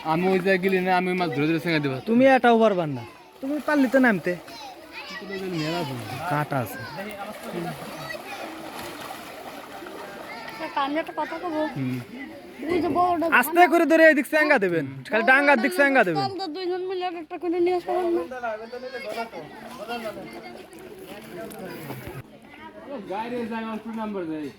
আমি ওই জায়গায় গেলি না, আমি ওই মাছ ধরে ধরে সেঙ্গা দেবো। তুমি এটাও পারবার না, তুমি পারলি তো নামতে। কাটা আছে। আস্তে করে ধরে এদিক সেঙ্গা দেবেন, খালি ডাঙ্গার দিক সেঙ্গা দেবেন। দুইজন মিলে একটা করে নিয়ে আসবেন না। গাড়ি যায় অল্প নাম্বার দেয়।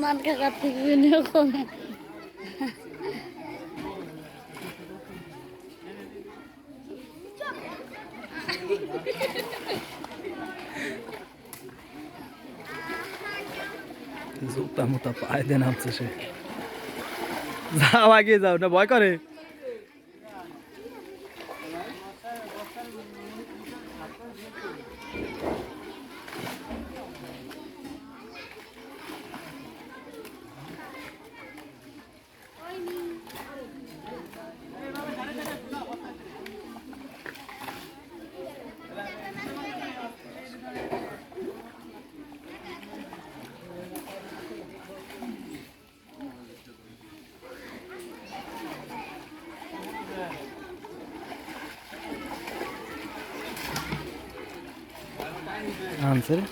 মান কাকার থেকে বিনিয়োগ কমে। জুতা মোটা পায়ে দেন নামছে সে। যাও আগে যাও, না ভয় করে? আনছে রে।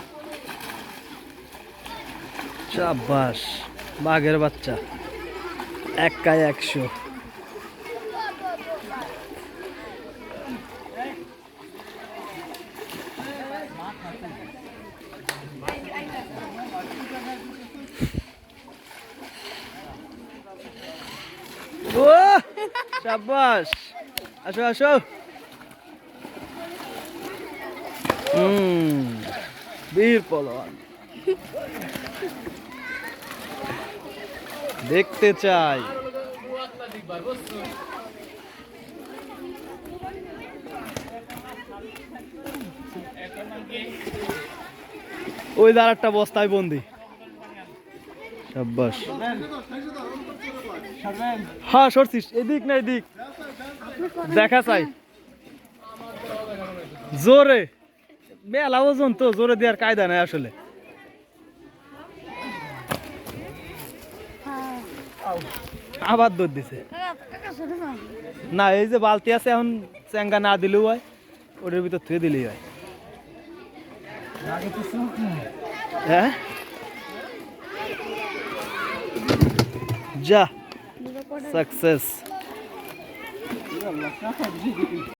শাবাশ, বাঘের বাচ্চা, একাই 100। ও শাবাশ, আসো আসো। বীর পলোয়ান, দেখতে চাই। ওই দাঁড় একটা বস্তায় বন্দি। শাবাশ। হ্যাঁ সরছিস, এদিক না এদিক দেখা চাই। জোরে মেলা ওজন তো, জোরে দেওয়ার কায়দা নাই আসলে। আবার দৌড় দিছে না। এই যে বালতি আছে, এখন চেঙ্গা না দিলেও হয়, ওটার ভিতর থুয়ে দিলেই হয়। হ্যাঁ যা সাকসেস।